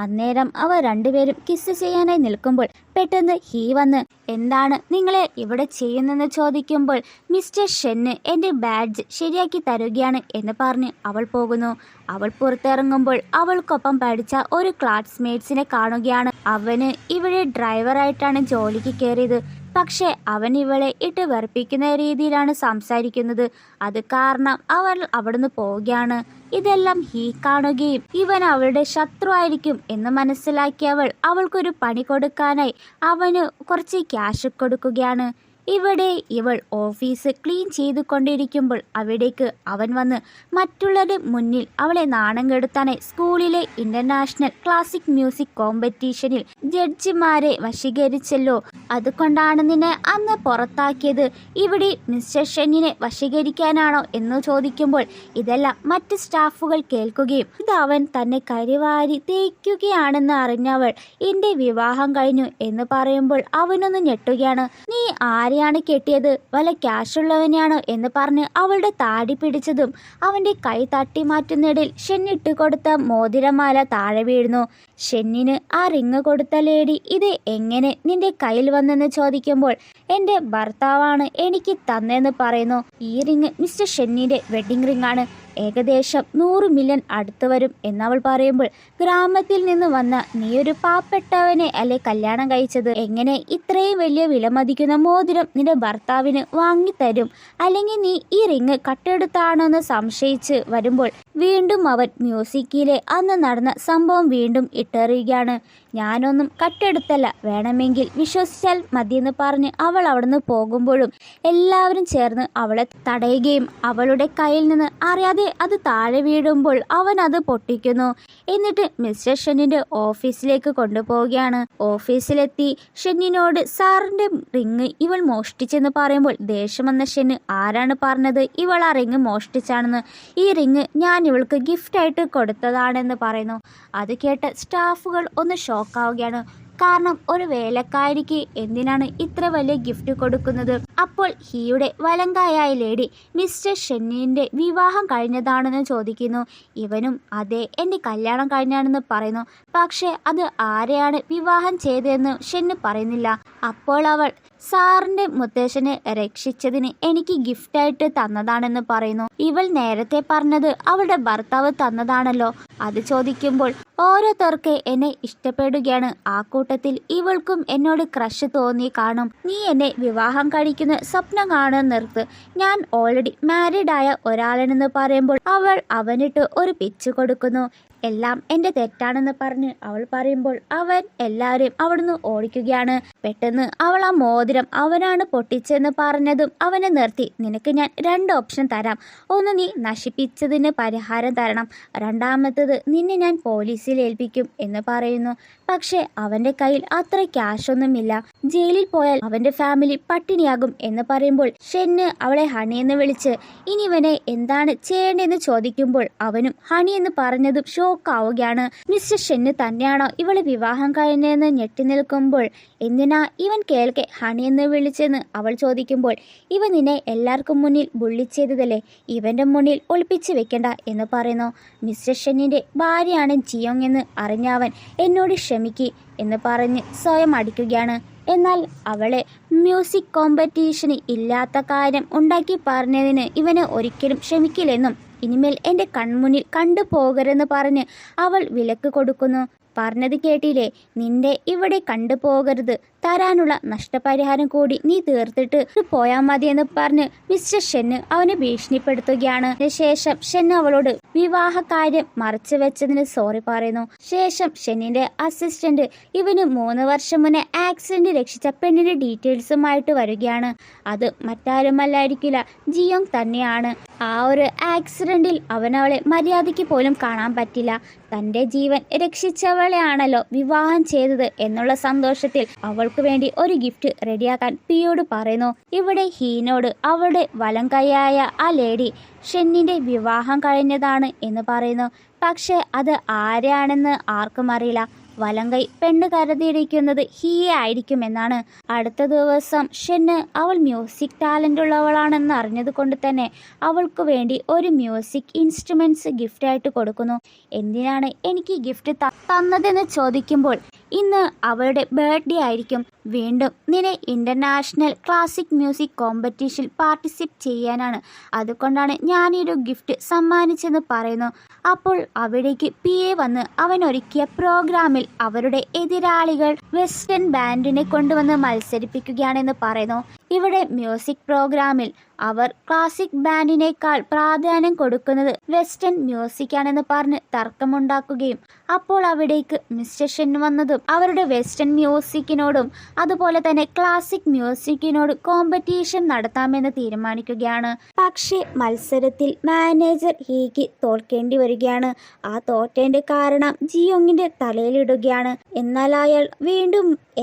അന്നേരം അവർ രണ്ടുപേരും കിസ് ചെയ്യാനായി നിൽക്കുമ്പോൾ പെട്ടെന്ന് ഹീ വന്ന് എന്താണ് നിങ്ങളെ ഇവിടെ ചെയ്യുന്നെന്ന് ചോദിക്കുമ്പോൾ മിസ്റ്റർ ഷെന്ന് എൻ്റെ ബാഡ്ജ് ശരിയാക്കി തരുകയാണ് എന്ന് പറഞ്ഞ് അവൾ പോകുന്നു. അവൾ പുറത്തിറങ്ങുമ്പോൾ അവൾക്കൊപ്പം പഠിച്ച ഒരു ക്ലാസ്മേറ്റ്സിനെ കാണുകയാണ്. അവന് ഇവിടെ ഡ്രൈവറായിട്ടാണ് ജോലിക്ക് കയറിയത്. പക്ഷെ അവൻ ഇവളെ ഇട്ട് വെറുപ്പിക്കുന്ന രീതിയിലാണ് സംസാരിക്കുന്നത്. അത് കാരണം അവൾ അവിടുന്ന് പോവുകയാണ്. ഇതെല്ലാം ഹീ കാണുകയും ഇവൻ അവളുടെ ശത്രു ആയിരിക്കും എന്ന് മനസ്സിലാക്കിയവൾ അവൾക്കൊരു പണി കൊടുക്കാനായി അവന് കുറച്ച് ക്യാഷ് കൊടുക്കുകയാണ്. ഇവിടെ ഇവൾ ഓഫീസ് ക്ലീൻ ചെയ്തുകൊണ്ടിരിക്കുമ്പോൾ അവിടേക്ക് അവൻ വന്ന് മറ്റുള്ളവരുടെ മുന്നിൽ അവളെ നാണം കെടുത്താനായി സ്കൂളിലെ ഇന്റർനാഷണൽ ക്ലാസിക് മ്യൂസിക് കോമ്പറ്റീഷനിൽ ജഡ്ജിമാരെ വശീകരിച്ചല്ലോ, അതുകൊണ്ടാണ് നിന്നെ അന്ന് പുറത്താക്കിയത്. ഇവിടെ മിസ്റ്റർ ഷെന്നിനെ വശീകരിക്കാനാണോ എന്ന് ചോദിക്കുമ്പോൾ ഇതെല്ലാം മറ്റ് സ്റ്റാഫുകൾ കേൾക്കുകയും ഇത് അവൻ തന്നെ കരിവാരി തേക്കുകയാണെന്ന് അറിഞ്ഞവൾ എൻ്റെ വിവാഹം കഴിഞ്ഞു എന്ന് പറയുമ്പോൾ അവനൊന്ന് ഞെട്ടുകയാണ്. നീ ആരെയാണ് കെട്ടിയത്, വല്ല ക്യാഷുള്ളവനെയാണോ എന്ന് പറഞ്ഞ് അവളുടെ താടി പിടിച്ചതും അവൻ്റെ കൈ തട്ടി മാറ്റുന്നിടയിൽ ഷെന്നിട്ട് കൊടുത്ത മോതിരമാല താഴെ വീഴുന്നു. ഷെന്നിന് ആ റിങ് കൊടുത്ത ലേഡി ഇത് എങ്ങനെ നിന്റെ കയ്യിൽ വന്നെന്ന് ചോദിക്കുമ്പോൾ എൻ്റെ ഭർത്താവാണ് എനിക്ക് തന്നെന്ന് പറയുന്നു. ഈ റിങ് മിസ്റ്റർ ഷെന്നിൻ്റെ വെഡിങ് റിങ് ആണ്, ഏകദേശം 100 മില്യൺ അടുത്ത് വരും എന്നവൾ പറയുമ്പോൾ ഗ്രാമത്തിൽ നിന്ന് വന്ന നീ ഒരു പാവപ്പെട്ടവനെ അല്ലെ കല്യാണം കഴിച്ചത്, എങ്ങനെ ഇത്രയും വലിയ വിലമതിക്കുന്ന മോതിരം നിന്റെ ഭർത്താവിന് വാങ്ങിത്തരും, അല്ലെങ്കിൽ നീ ഈ റിങ് കട്ടെടുത്താണോന്ന് സംശയിച്ച് വരുമ്പോൾ വീണ്ടും അവൻ മ്യൂസിക്കിലെ അന്ന് നടന്ന സംഭവം വീണ്ടും ഇട്ടെറിയുകയാണ്. ഞാനൊന്നും കട്ടെടുത്തല്ല, വേണമെങ്കിൽ വിശ്വസിച്ചാൽ മതിയെന്ന് പറഞ്ഞ് അവൾ അവിടുന്ന് പോകുമ്പോഴും എല്ലാവരും ചേർന്ന് അവളെ തടയുകയും അവളുടെ കയ്യിൽ നിന്ന് അറിയാതെ അത് താഴെ വീഴുമ്പോൾ അവൻ അത് പൊട്ടിക്കുന്നു. എന്നിട്ട് മിസ്റ്റർ ഷെന്നിന്റെ ഓഫീസിലേക്ക് കൊണ്ടുപോവുകയാണ്. ഓഫീസിലെത്തി ഷെന്നിനോട് സാറിന്റെ റിങ് ഇവൾ മോഷ്ടിച്ചെന്ന് പറയുമ്പോൾ ദേഷ്യം വന്ന ഷെന്ന് ആരാണ് പറഞ്ഞത് ഇവൾ ആ റിങ് മോഷ്ടിച്ചാണെന്ന്, ഈ റിങ് ഞാൻ ഇവൾക്ക് ഗിഫ്റ്റായിട്ട് കൊടുത്തതാണെന്ന് പറയുന്നു. അത് കേട്ട സ്റ്റാഫുകൾ ഒന്ന് ഷോക്കാവുകയാണ്. കാരണം ഒരു വേലക്കാരിക്ക് എന്തിനാണ് ഇത്ര വലിയ ഗിഫ്റ്റ് കൊടുക്കുന്നത്? അപ്പോൾ ഹീയുടെ വലങ്കായായ ലേഡി മിസ്റ്റർ ഷെന്നിന്റെ വിവാഹം കഴിഞ്ഞതാണെന്ന് ചോദിക്കുന്നു. ഇവനും അതെ, എൻ്റെ കല്യാണം കഴിഞ്ഞാണെന്ന് പറയുന്നു. പക്ഷെ അത് ആരെയാണ് വിവാഹം ചെയ്തതെന്ന് ഷെന്ന് പറയുന്നില്ല. അപ്പോൾ അവൾ സാറിന്റെ മുത്തശ്ശനെ രക്ഷിച്ചതിന് എനിക്ക് ഗിഫ്റ്റായിട്ട് തന്നതാണെന്ന് പറയുന്നു. ഇവൾ നേരത്തെ പറഞ്ഞത് അവളുടെ ഭർത്താവ് തന്നതാണല്ലോ. അത് ചോദിക്കുമ്പോൾ ഓരോരുത്തർക്ക് എന്നെ ഇഷ്ടപ്പെടുകയാണ്, ആ കൂട്ടത്തിൽ ഇവൾക്കും എന്നോട് ക്രഷ് തോന്നി കാണും. നീ എന്നെ വിവാഹം കഴിക്കുന്ന സ്വപ്നം കാണാൻ നിർത്ത്, ഞാൻ ഓൾറെഡി മാരീഡ് ആയ ഒരാളാണെന്ന് പറയുമ്പോൾ അവൾ അവനിട്ട് ഒരു പിച്ച് കൊടുക്കുന്നു. എല്ലാം എൻ്റെ തെറ്റാണെന്ന് പറഞ്ഞ് അവൾ പറയുമ്പോൾ അവൻ എല്ലാവരെയും അവിടുന്ന് ഓടിക്കുകയാണ്. പെട്ടെന്ന് അവൾ ആ മോതിരം അവനാണ് പൊട്ടിച്ചെന്ന് പറഞ്ഞതും അവനെ നിർത്തി. നിനക്ക് ഞാൻ 2 ഓപ്ഷൻ തരാം, ഒന്ന് നീ നശിപ്പിച്ചതിന് പരിഹാരം തരണം, രണ്ടാമത്തത് നിന്നെ ഞാൻ പോലീസിൽ ഏൽപ്പിക്കും എന്ന് പറയുന്നു. പക്ഷെ അവൻ്റെ കയ്യിൽ അത്ര ക്യാഷൊന്നുമില്ല, ജയിലിൽ പോയാൽ അവൻ്റെ ഫാമിലി പട്ടിണിയാകും എന്ന് പറയുമ്പോൾ ഷെന്ന് അവളെ ഹണി എന്ന് വിളിച്ച് ഇനി ഇവനെ എന്താണ് ചെയ്യേണ്ടതെന്ന് ചോദിക്കുമ്പോൾ അവനും ഹണി എന്ന് പറഞ്ഞതും ഷോക്കാവുകയാണ്. മിസ്റ്റർ ഷെന്ന് തന്നെയാണോ ഇവളെ വിവാഹം കഴിഞ്ഞതെന്ന് ഞെട്ടി നിൽക്കുമ്പോൾ എന്തിനാ ഇവൻ കേൾക്കെ ഹണി എന്ന് വിളിച്ചെന്ന് അവൾ ചോദിക്കുമ്പോൾ ഇവൻ നിന്നെ എല്ലാവർക്കും മുന്നിൽ ബുള്ളി ചെയ്തതല്ലേ, ഇവൻ്റെ മുന്നിൽ ഒളിപ്പിച്ച് വെക്കണ്ട എന്ന് പറയുന്നു. മിസ്റ്റർ ഷെന്നിൻ്റെ ഭാര്യയാണ് ജിയോങ് എന്ന് അറിഞ്ഞവൻ എന്നോട് ക്ഷമിക്ക് എന്ന് പറഞ്ഞ് സ്വയം അടിക്കുകയാണ്. എന്നാൽ അവളെ മ്യൂസിക് കോമ്പറ്റീഷന് ഇല്ലാത്ത കാര്യം ഉണ്ടാക്കി പറഞ്ഞതിന് ഇവന് ഒരിക്കലും ക്ഷമിക്കില്ലെന്നും ഇനിമേൽ എൻ്റെ കൺമുന്നിൽ കണ്ടുപോകരുതെന്ന് പറഞ്ഞ് അവൾ വിലക്ക് കൊടുക്കുന്നു. പറഞ്ഞത് കേട്ടില്ലേ, നിന്റെ ഇവിടെ കണ്ടുപോകരുത്, തരാനുള്ള നഷ്ടപരിഹാരം കൂടി നീ തീർത്തിട്ട് പോയാൽ മതിയെന്ന് പറഞ്ഞ് മിസ്റ്റർ ഷെന്ന് അവനെ ഭീഷണിപ്പെടുത്തുകയാണ്. ശേഷം ഷെന്ന് അവളോട് വിവാഹ കാര്യം മറച്ചു വെച്ചതിന് സോറി പറയുന്നു. ശേഷം ഷെന്നിന്റെ അസിസ്റ്റന്റ് ഇവന് 3 വർഷം മുന്നേ ആക്സിഡന്റ് രക്ഷിച്ച പെണ്ണിന്റെ ഡീറ്റെയിൽസുമായിട്ട് വരികയാണ്. അത് മറ്റാരുമല്ലായിരിക്കില്ല, ജിയോങ് തന്നെയാണ്. ആ ഒരു ആക്സിഡന്റിൽ അവനവളെ മര്യാദയ്ക്ക് പോലും കാണാൻ പറ്റില്ല, തൻ്റെ ജീവൻ രക്ഷിച്ചവളെയാണല്ലോ വിവാഹം ചെയ്തത് എന്നുള്ള സന്തോഷത്തിൽ അവൾക്ക് വേണ്ടി ഒരു ഗിഫ്റ്റ് റെഡിയാക്കാൻ പിയോട് പറയുന്നു. ഇവിടെ ഹീനോട് അവളുടെ വലം കൈയായ ആ ലേഡി ഷെന്നിന്റെ വിവാഹം കഴിഞ്ഞതാണ് എന്ന് പറയുന്നു. പക്ഷെ അത് ആരാണെന്ന് ആർക്കും അറിയില്ല. വലങ്കൈ പെണ്ണ് കരുതിയിരിക്കുന്നത് ഹിയെ ആയിരിക്കുമെന്നാണ്. അടുത്ത ദിവസം ഷെന്ന് അവൾ മ്യൂസിക് ടാലൻ്റ് ഉള്ളവളാണെന്ന് അറിഞ്ഞത് കൊണ്ട് തന്നെ അവൾക്ക് വേണ്ടി ഒരു മ്യൂസിക് ഇൻസ്ട്രുമെൻറ്റ്സ് ഗിഫ്റ്റായിട്ട് കൊടുക്കുന്നു. എന്തിനാണ് എനിക്ക് ഗിഫ്റ്റ് തന്നതെന്ന് ചോദിക്കുമ്പോൾ ഇന്ന് അവളുടെ ബർത്ത്ഡേ ആയിരിക്കും, വീണ്ടും നിന്നെ ഇൻ്റർനാഷണൽ ക്ലാസിക് മ്യൂസിക് കോമ്പറ്റീഷനിൽ പാർട്ടിസിപ്പേറ്റ് ചെയ്യാനാണ്, അതുകൊണ്ടാണ് ഞാനൊരു ഗിഫ്റ്റ് സമ്മാനിച്ചെന്ന് പറയുന്നു. അപ്പോൾ അവിടേക്ക് PA വന്ന് അവൻ ഒരുക്കിയ പ്രോഗ്രാമിൽ അവരുടെ എതിരാളികൾ വെസ്റ്റേൺ ബാൻഡിനെ കൊണ്ടുവന്ന് മത്സരിപ്പിക്കുകയാണെന്ന് പറയുന്നു. ഇവിടെ മ്യൂസിക് പ്രോഗ്രാമിൽ അവർ ക്ലാസിക് ബാൻഡിനേക്കാൾ പ്രാധാന്യം കൊടുക്കുന്നത് വെസ്റ്റേൺ മ്യൂസിക്കാണെന്ന് പറഞ്ഞ് തർക്കമുണ്ടാക്കുകയും അപ്പോൾ അവിടേക്ക് മിസ്റ്റർ ഷെൻ വന്നതും അവരുടെ വെസ്റ്റേൺ മ്യൂസിക്കിനോടും അതുപോലെ തന്നെ ക്ലാസിക് മ്യൂസിക്കിനോട് കോമ്പറ്റീഷൻ നടത്താമെന്ന് തീരുമാനിക്കുകയാണ്. പക്ഷേ മത്സരത്തിൽ മാനേജർ ഹീക്ക് തോൽക്കേണ്ടി വരികയാണ്. ആ തോറ്റേൻ്റെ കാരണം ജിയോങ്ങിന്റെ തലയിലിടുകയാണ്.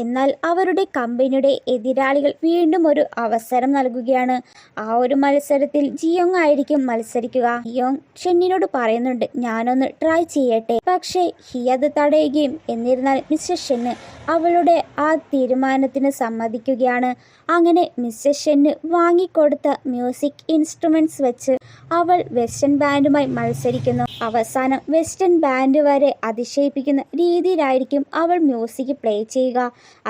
എന്നാൽ അവരുടെ കമ്പനിയുടെ എതിരാളികൾ വീണ്ടും ഒരു അവസരം നൽകുകയാണ്. ആ ഒരു മത്സരത്തിൽ ജിയോങ് ആയിരിക്കും മത്സരിക്കുക. ജിയോങ് ഷെന്നിനോട് പറയുന്നുണ്ട് ഞാനൊന്ന് ട്രൈ ചെയ്യട്ടെ, പക്ഷേ ഹി അത് തടയുകയും എന്നിരുന്നാൽ മിസ്റ്റർ ഷെന്ന് അവളുടെ ആ തീരുമാനത്തിന് സമ്മതിക്കുകയാണ്. അങ്ങനെ മിസ്റ്റർ ഷെന്ന് വാങ്ങിക്കൊടുത്ത മ്യൂസിക് ഇൻസ്ട്രുമെന്റ്സ് വെച്ച് അവൾ വെസ്റ്റേൺ ബാൻഡുമായി മത്സരിക്കുന്നു. അവസാനം വെസ്റ്റേൺ ബാൻഡ് വരെ അതിശയിപ്പിക്കുന്ന രീതിയിലായിരിക്കും അവൾ മ്യൂസിക് പ്ലേ ചെയ്യുക.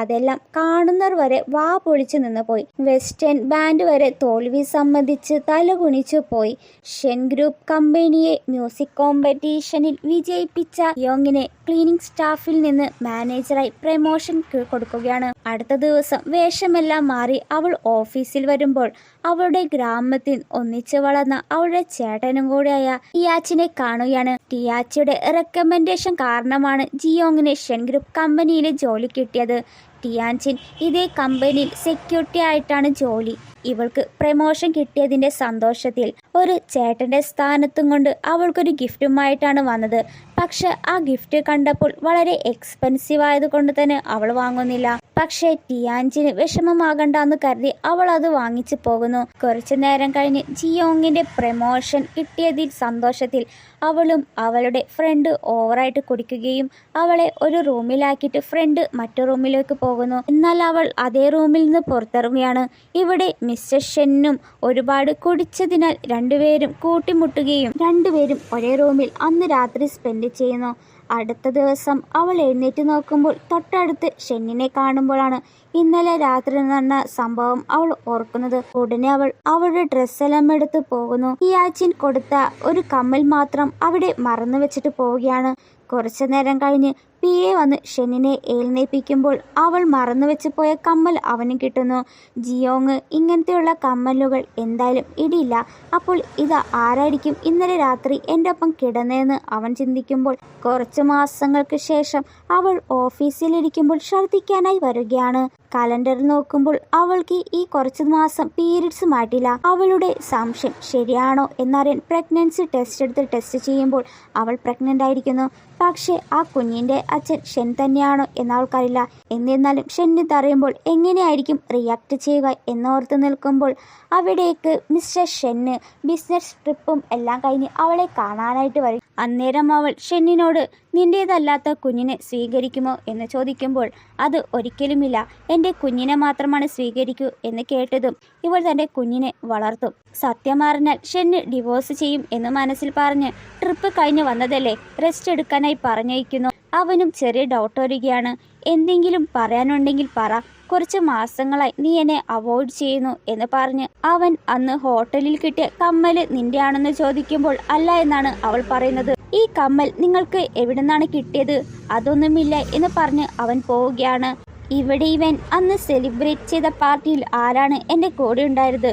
അതെല്ലാം കാണുന്നവർ വരെ വാ പൊളിച്ചു നിന്ന് പോയി. വെസ്റ്റേൺ ബാൻഡ് വരെ തോൽവി സമ്മതിച്ച് തലകുണിച്ചു പോയി. ഷെൻ ഗ്രൂപ്പ് കമ്പനിയെ മ്യൂസിക് കോമ്പറ്റീഷനിൽ വിജയിപ്പിച്ച യോങ്ങിനെ ക്ലീനിങ് സ്റ്റാഫിൽ നിന്ന് മാനേജറായി പ്രമോഷൻ കൊടുക്കുകയാണ്. അടുത്ത ദിവസം വേഷമെല്ലാം മാറി അവൾ ഓഫീസിൽ വരുമ്പോൾ അവളുടെ ഗ്രാമത്തിൽ ഒന്നിച്ചു വളർന്ന അവളുടെ ചേട്ടനും കൂടെയായ ടിയാച്ചിനെ കാണുകയാണ്. ടിയാച്ചിയുടെ റെക്കമെൻഡേഷൻ കാരണമാണ് ജിയോങ്ങിന് ഷെൻ ഗ്രൂപ്പ് കമ്പനിയിൽ ജോലി കിട്ടിയത്. ടിയാൻചിൻ ഇതേ കമ്പനിയിൽ സെക്യൂരിറ്റി ആയിട്ടാണ് ജോലി. ഇവൾക്ക് പ്രമോഷൻ കിട്ടിയതിൻ്റെ സന്തോഷത്തിൽ ഒരു ചേട്ടൻ്റെ സ്ഥാനത്തും കൊണ്ട് അവൾക്കൊരു ഗിഫ്റ്റുമായിട്ടാണ് വന്നത്. പക്ഷെ ആ ഗിഫ്റ്റ് കണ്ടപ്പോൾ വളരെ എക്സ്പെൻസീവ് ആയതുകൊണ്ട് തന്നെ അവൾ വാങ്ങുന്നില്ല. പക്ഷേ ടിയാൻചിന് വിഷമമാകണ്ടെന്ന് കരുതി അവൾ അത് വാങ്ങിച്ചു പോകുന്നു. കുറച്ചു നേരം കഴിഞ്ഞ് ജിയോങ്ങിന്റെ പ്രമോഷൻ കിട്ടിയതിൽ സന്തോഷത്തിൽ അവളും അവളുടെ ഫ്രണ്ട് ഓവറായിട്ട് കുടിക്കുകയും അവളെ ഒരു റൂമിലാക്കിയിട്ട് ഫ്രണ്ട് മറ്റു റൂമിലേക്ക് പോകുന്നു. എന്നാൽ അവൾ അതേ റൂമിൽ നിന്ന് പുറത്തിറങ്ങുകയാണ്. ഇവിടെ മിസ്റ്റർ ഷെന്നും ഒരുപാട് കുടിച്ചതിനാൽ രണ്ടുപേരും കൂട്ടിമുട്ടുകയും രണ്ടുപേരും ഒരേ റൂമിൽ അന്ന് രാത്രി സ്പെൻഡ് ചെയ്യുന്നു. അടുത്ത ദിവസം അവൾ എഴുന്നേറ്റ് നോക്കുമ്പോൾ തൊട്ടടുത്ത് ഷെന്നിനെ കാണുമ്പോഴാണ് ഇന്നലെ രാത്രി നടന്ന സംഭവം അവൾ ഓർക്കുന്നത്. ഉടനെ അവൾ അവളുടെ ഡ്രസ്സെല്ലാം എടുത്ത് പോകുന്നു. ടിയാച്ചിൻ കൊടുത്ത ഒരു കമ്മൽ മാത്രം അവിടെ മറന്നു വെച്ചിട്ട് പോവുകയാണ്. കുറച്ചു നേരം കഴിഞ്ഞ് PA വന്ന് ഷെന്നിനെ എഴുന്നേൽപ്പിക്കുമ്പോൾ അവൾ മറന്നു വെച്ച് പോയ കമ്മൽ അവന് കിട്ടുന്നു. ജിയോങ് ഇങ്ങനത്തെയുള്ള കമ്മലുകൾ എന്തായാലും ഇടിയില്ല. അപ്പോൾ ഇത് ആരായിരിക്കും ഇന്നലെ രാത്രി എൻ്റെ ഒപ്പം കിടന്നതെന്ന് അവൻ ചിന്തിക്കുമ്പോൾ കുറച്ച് മാസങ്ങൾക്ക് ശേഷം അവൾ ഓഫീസിലിരിക്കുമ്പോൾ ഛർദ്ദിക്കാനായി വരികയാണ്. കലണ്ടറിൽ നോക്കുമ്പോൾ അവൾക്ക് ഈ കുറച്ച് മാസം പീരിയഡ്സ് മാറ്റില്ല. അവളുടെ സംശയം ശരിയാണോ എന്നറിയാൻ പ്രഗ്നൻസി ടെസ്റ്റ് ചെയ്യുമ്പോൾ അവൾ പ്രഗ്നൻ്റ് ആയിരിക്കുന്നു. പക്ഷേ ആ കുഞ്ഞിൻ്റെ അച്ഛൻ ഷെൻ തന്നെയാണോ എന്നവൾക്കറിയില്ല. എന്നിരുന്നാലും ഷെൻ ഇതറിയുമ്പോൾ എങ്ങനെയായിരിക്കും റിയാക്ട് ചെയ്യുക എന്നോർത്ത് നിൽക്കുമ്പോൾ അവിടേക്ക് മിസ്റ്റർ ഷെന്ന് ബിസിനസ് ട്രിപ്പും എല്ലാം കഴിഞ്ഞ് അവളെ കാണാനായിട്ട് വരും. അന്നേരം അവൾ ഷെന്നിനോട് നിൻ്റേതല്ലാത്ത കുഞ്ഞിനെ സ്വീകരിക്കുമോ എന്ന് ചോദിക്കുമ്പോൾ അത് ഒരിക്കലുമില്ല, എൻ്റെ കുഞ്ഞിനെ മാത്രമാണ് സ്വീകരിക്കൂ എന്ന് കേട്ടതും ഇവൾ തൻ്റെ കുഞ്ഞിനെ വളർത്തും. സത്യം അറിഞ്ഞാൽ ഷെന്ന് ഡിവോഴ്സ് ചെയ്യും എന്ന് മനസ്സിൽ പറഞ്ഞ് ട്രിപ്പ് കഴിഞ്ഞ് വന്നതല്ലേ റെസ്റ്റ് എടുക്കാനായി പറഞ്ഞയക്കുന്നു. അവനും ചെറിയ ഡൗട്ട് വരികയാണ്. എന്തെങ്കിലും പറയാനുണ്ടെങ്കിൽ പറ, കുറച്ച് മാസങ്ങളായി നീ എന്നെ അവോയ്ഡ് ചെയ്യുന്നു എന്ന് പറഞ്ഞ് അവൻ അന്ന് ഹോട്ടലിൽ കിട്ടിയ കമ്മൽ നിന്റെ ആണെന്ന് ചോദിക്കുമ്പോൾ അല്ല എന്നാണ് അവൾ പറയുന്നത്. ഈ കമ്മൽ നിങ്ങൾക്ക് എവിടെ നിന്നാണ് കിട്ടിയത്? അതൊന്നുമില്ല എന്ന് പറഞ്ഞ് അവൻ പോവുകയാണ്. ഇവിടെ ഇവൻ അന്ന് സെലിബ്രേറ്റ് ചെയ്ത പാർട്ടിയിൽ ആരാണ് എൻ്റെ കൂടെ ഉണ്ടായത്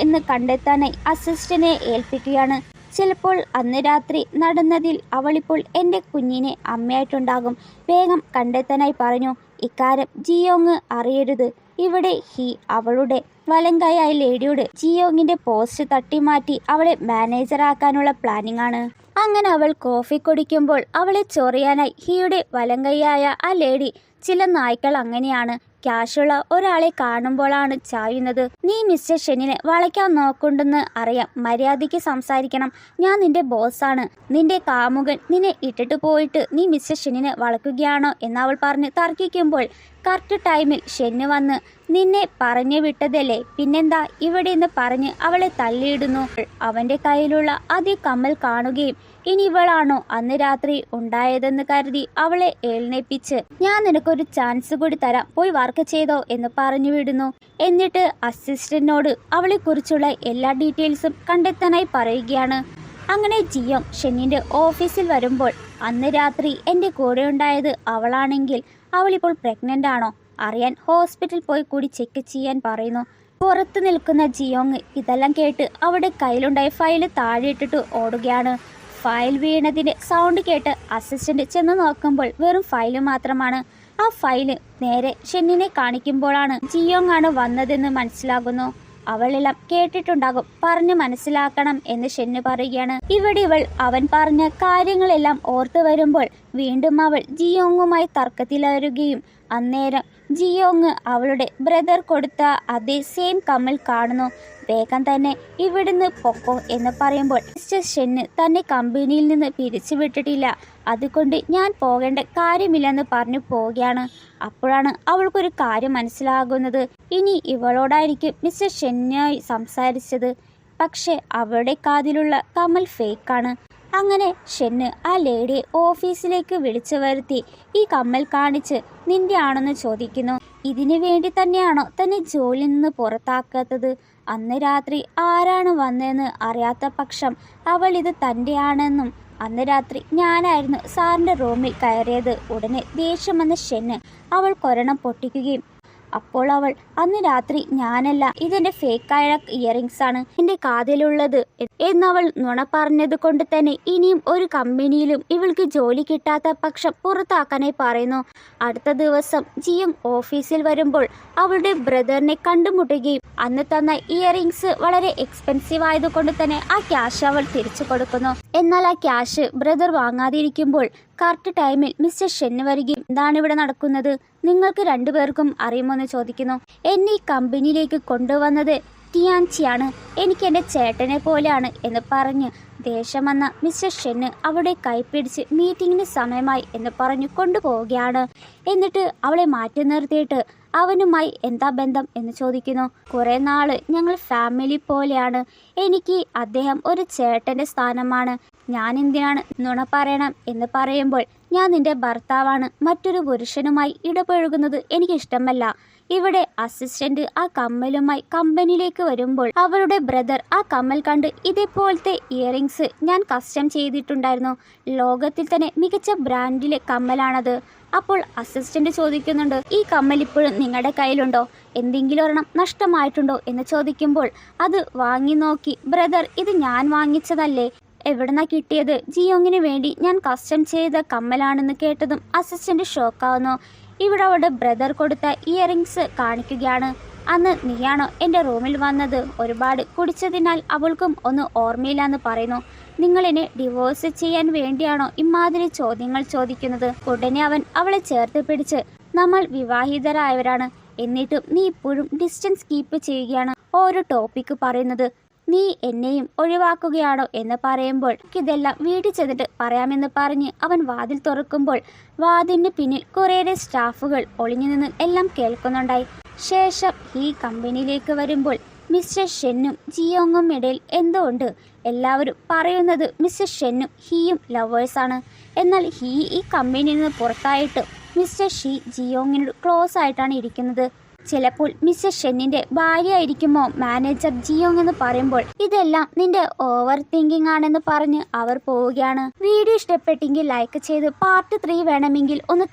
എന്ന് കണ്ടെത്താനായി അസിസ്റ്റന്റിനെ ഏൽപ്പിക്കുകയാണ്. ചിലപ്പോൾ അന്ന് രാത്രി നടന്നതിൽ അവളിപ്പോൾ എൻ്റെ കുഞ്ഞിനെ അമ്മയായിട്ടുണ്ടാകും. വേഗം കണ്ടെത്താനായി പറഞ്ഞു. ഇക്കാര്യം ജിയോങ് അറിയരുത്. ഇവിടെ ഹി അവളുടെ വലങ്കയായ ലേഡിയോട് ജിയോങ്ങിന്റെ പോസ്റ്റ് തട്ടിമാറ്റി അവളെ മാനേജറാക്കാനുള്ള പ്ലാനിംഗ് ആണ്. അങ്ങനെ അവൾ കോഫി കുടിക്കുമ്പോൾ അവളെ ചൊറിയാനായി ഹിയുടെ വലങ്കയായ ആ ലേഡി ചില നായ്ക്കൾ അങ്ങനെയാണ് ക്യാഷുള്ള ഒരാളെ കാണുമ്പോഴാണ് ചായുന്നത്. നീ മിസ്റ്റർ ഷെന്നിനെ വളയ്ക്കാൻ നോക്കുന്നുണ്ടെന്ന് അറിയാം. മര്യാദയ്ക്ക് സംസാരിക്കണം. ഞാൻ നിന്റെ ബോസാണ്. നിന്റെ കാമുകൻ നിന്നെ ഇട്ടിട്ട് പോയിട്ട് നീ മിസ്റ്റർ ഷെന്നിനെ വളയ്ക്കുകയാണോ എന്ന് അവൾ പറഞ്ഞ് തർക്കിക്കുമ്പോൾ കറക്റ്റ് ടൈമിൽ ഷെന്ന് വന്ന് നിന്നെ പറഞ്ഞു വിട്ടതല്ലേ, പിന്നെന്താ ഇവിടെ എന്ന് പറഞ്ഞ് അവളെ തള്ളിയിടുന്നു. അവന്റെ കയ്യിലുള്ള അതേ കമ്മൽ കാണുകയും ഇനി ഇവളാണോ അന്ന് രാത്രി ഉണ്ടായതെന്ന് കരുതി അവളെ എഴുന്നേപ്പിച്ച് ഞാൻ നിനക്കൊരു ചാൻസ് കൂടി തരാം, പോയി വർക്ക് ചെയ്തോ എന്ന് പറഞ്ഞു വിടുന്നു. എന്നിട്ട് അസിസ്റ്റന്റിനോട് അവളെക്കുറിച്ചുള്ള എല്ലാ ഡീറ്റെയിൽസും കണ്ടെത്താനായി പറയുകയാണ്. അങ്ങനെ ജിയോങ് ഷെന്നിന്റെ ഓഫീസിൽ വരുമ്പോൾ അന്ന് രാത്രി എൻ്റെ കൂടെ ഉണ്ടായത് അവളാണെങ്കിൽ അവളിപ്പോൾ പ്രഗ്നന്റ് ആണോ അറിയാൻ ഹോസ്പിറ്റലിൽ പോയി കൂടി ചെക്ക് ചെയ്യാൻ പറയുന്നു. പുറത്തു നിൽക്കുന്ന ജിയോങ് ഇതെല്ലാം കേട്ട് അവിടെ കയ്യിലുണ്ടായ ഫയല് താഴെയിട്ടിട്ട് ഓടുകയാണ്. ഫയൽ വീണതിന്റെ സൗണ്ട് കേട്ട് അസിസ്റ്റന്റ് ചെന്ന് നോക്കുമ്പോൾ വെറും ഫയല് മാത്രമാണ്. ആ ഫയല് നേരെ ഷെന്നിനെ കാണിക്കുമ്പോഴാണ് ജിയോങ് ആണ് വന്നതെന്ന് മനസ്സിലാകുന്നു. അവളെല്ലാം കേട്ടിട്ടുണ്ടാകും, പറഞ്ഞു മനസ്സിലാക്കണം എന്ന് ഷെന്ന് പറയുകയാണ്. ഇവിടെ ഇവൾ അവൻ പറഞ്ഞ കാര്യങ്ങളെല്ലാം ഓർത്തു വരുമ്പോൾ വീണ്ടും അവൾ ജിയോങ്ങുമായി തർക്കത്തിലാരുകയും അന്നേരം ജിയോങ് അവളുടെ ബ്രദർ കൊടുത്ത അതേ സെയിം കമ്മൽ കാണുന്നു. വേഗം തന്നെ ഇവിടുന്ന് പൊക്കോ എന്ന് പറയുമ്പോൾ മിസ്റ്റർ ഷെന്ന് തന്നെ കമ്പനിയിൽ നിന്ന് പിരിച്ചുവിട്ടിട്ടില്ല, അതുകൊണ്ട് ഞാൻ പോകേണ്ട കാര്യമില്ലെന്ന് പറഞ്ഞു പോവുകയാണ്. അപ്പോഴാണ് അവൾക്കൊരു കാര്യം മനസ്സിലാകുന്നത്. ഇനി ഇവളോടായിരിക്കും മിസ്റ്റർ ഷെന്നായി സംസാരിച്ചത്. പക്ഷെ അവളുടെ കാതിലുള്ള കമ്മൽ ഫേക്കാണ്. അങ്ങനെ ഷെന്ന് ആ ലേഡിയെ ഓഫീസിലേക്ക് വിളിച്ചു വരുത്തി ഈ കമ്മൽ കാണിച്ച് നിന്റെ ആണെന്ന് ചോദിക്കുന്നു. ഇതിനു വേണ്ടി തന്നെയാണോ തന്നെ ജോലിയിൽ നിന്ന് പുറത്താക്കാത്തത്? അന്ന് രാത്രി ആരാണ് വന്നതെന്ന് അറിയാത്ത പക്ഷം അവൾ ഇത് തൻ്റെ ആണെന്നും അന്ന് രാത്രി ഞാനായിരുന്നു സാറിൻ്റെ റൂമിൽ കയറിയത്. ഉടനെ ദേഷ്യം വന്ന ഷെന്ന് അവൾ കൊരണം പൊട്ടിക്കുകയും അപ്പോൾ അവൾ അന്ന് രാത്രി ഞാനല്ല, ഇതെന്റെ ഫേക്കായ ഇയറിങ്സ് ആണ് എന്റെ കാതിലുള്ളത് എന്നവൾ നുണ പറഞ്ഞത് കൊണ്ട് തന്നെ ഇനിയും ഒരു കമ്പനിയിലും ഇവൾക്ക് ജോലി കിട്ടാത്ത പക്ഷം പുറത്താക്കാനായി പറയുന്നു. അടുത്ത ദിവസം ജിയോങ് ഓഫീസിൽ വരുമ്പോൾ അവളുടെ ബ്രദറിനെ കണ്ടുമുട്ടുകയും അന്ന് തന്ന ഇയറിങ്സ് വളരെ എക്സ്പെൻസീവ് ആയതുകൊണ്ട് തന്നെ ആ ക്യാഷ് അവൾ തിരിച്ചു കൊടുക്കുന്നു. എന്നാൽ ആ ക്യാഷ് ബ്രദർ വാങ്ങാതിരിക്കുമ്പോൾ കറക്റ്റ് ടൈമിൽ മിസ്റ്റർ ഷെന്ന് വരികയും എന്താണ് ഇവിടെ നടക്കുന്നത്, നിങ്ങൾക്ക് രണ്ടുപേർക്കും അറിയുമോയെന്ന് ചോദിക്കുന്നു. എന്നെ ഈ കമ്പനിയിലേക്ക് കൊണ്ടുവന്നത് ടിയാൻചിയാണ്, എനിക്ക് എൻ്റെ ചേട്ടനെ പോലെയാണ് എന്ന് പറഞ്ഞ് ദേഷ്യം വന്ന മിസ്റ്റർ ഷെന്ന് അവളുടെ കൈപ്പിടിച്ച് മീറ്റിങ്ങിന് സമയമായി എന്ന് പറഞ്ഞു കൊണ്ടുപോവുകയാണ്. എന്നിട്ട് അവളെ മാറ്റി നിർത്തിയിട്ട് അവനുമായി എന്താ ബന്ധം എന്ന് ചോദിക്കുന്നു. കുറേ നാള് ഞങ്ങൾ ഫാമിലി പോലെയാണ്, എനിക്ക് അദ്ദേഹം ഒരു ചേട്ടൻ്റെ സ്ഥാനമാണ്, ഞാൻ എന്തിനാണ് നുണ പറയണം എന്ന് പറയുമ്പോൾ ഞാൻ നിന്റെ ഭർത്താവാണ്, മറ്റൊരു പുരുഷനുമായി ഇടപഴകുന്നത് എനിക്കിഷ്ടമല്ല. ഇവിടെ അസിസ്റ്റന്റ് ആ കമ്മലുമായി കമ്പനിയിലേക്ക് വരുമ്പോൾ അവളുടെ ബ്രദർ ആ കമ്മൽ കണ്ട് ഇതേപോലത്തെ ഇയറിങ്സ് ഞാൻ കസ്റ്റം ചെയ്തിട്ടുണ്ടായിരുന്നു, ലോകത്തിൽ തന്നെ മികച്ച ബ്രാൻഡിലെ കമ്മലാണത്. അപ്പോൾ അസിസ്റ്റന്റ് ചോദിക്കുന്നുണ്ട്, ഈ കമ്മൽ ഇപ്പോഴും നിങ്ങളുടെ കയ്യിലുണ്ടോ, എന്തെങ്കിലും ഒരെണ്ണം നഷ്ടമായിട്ടുണ്ടോ എന്ന് ചോദിക്കുമ്പോൾ അത് വാങ്ങി നോക്കി ബ്രദർ ഇത് ഞാൻ വാങ്ങിച്ചതല്ലേ, എവിടെന്നാ കിട്ടിയത്, ജിയോങ്ങിന് വേണ്ടി ഞാൻ കസ്റ്റം ചെയ്ത കമ്മലാണെന്ന് കേട്ടതും അസിസ്റ്റന്റ് ഷോക്കാവുന്നു. ഇവിടെ അവളുടെ ബ്രദർ കൊടുത്ത ഇയറിങ്സ് കാണിക്കുകയാണ്. അന്ന് നീയാണോ എൻ്റെ റൂമിൽ വന്നത്, ഒരുപാട് കുടിച്ചതിനാൽ അവൾക്കും ഒന്ന് ഓർമ്മയില്ലാന്ന് പറയുന്നു. നിങ്ങളെന്നെ ഡിവോഴ്സ് ചെയ്യാൻ വേണ്ടിയാണോ ഇമാതിരി ചോദ്യങ്ങൾ ചോദിക്കുന്നത്? ഉടനെ അവൻ അവളെ ചേർത്ത് പിടിച്ച് നമ്മൾ വിവാഹിതരായവരാണ്, എന്നിട്ടും നീ ഇപ്പോഴും ഡിസ്റ്റൻസ് കീപ്പ് ചെയ്യുകയാണ്, ഓരോ ടോപ്പിക്ക് പറയുന്നത്, നീ എന്നെയും ഒഴിവാക്കുകയാണോ എന്ന് പറയുമ്പോൾ ഇതെല്ലാം വീട്ടിൽ ചെന്നിട്ട് പറയാമെന്ന് പറഞ്ഞ് അവൻ വാതിൽ തുറക്കുമ്പോൾ വാതിലിന് പിന്നിൽ കുറേയേറെ സ്റ്റാഫുകൾ ഒളിഞ്ഞു നിന്ന് എല്ലാം കേൾക്കുന്നുണ്ടായി. ശേഷം ഈ കമ്പനിയിലേക്ക് വരുമ്പോൾ മിസ്റ്റർ ഷെന്നും ജിയോങ്ങും ഇടയിൽ എന്തോ ഉണ്ട്. എല്ലാവരും പറയുന്നത് മിസ്റ്റർ ഷെന്നും ഹീയും ലവേഴ്സാണ്. എന്നാൽ ഹീ ഈ കമ്പനിയിൽ നിന്ന് പുറത്തായിട്ട് മിസ്റ്റർ ഷീ ജിയോങ്ങിനോട് ക്ലോസ് ആയിട്ടാണ് ഇരിക്കുന്നത്. ചിലപ്പോൾ മിസ്റ്റർ ഷെന്നിന്റെ ഭാര്യയായിരിക്കുമോ മാനേജർ ജിയോങ് എന്ന് പറയുമ്പോൾ ഇതെല്ലാം നിന്റെ ഓവർ തിങ്കിങ് ആണെന്ന് പറഞ്ഞ് അവർ പോവുകയാണ്. വീഡിയോ ഇഷ്ടപ്പെട്ടെങ്കിൽ ലൈക്ക് ചെയ്ത് പാർട്ട് 3 വേണമെങ്കിൽ ഒന്ന്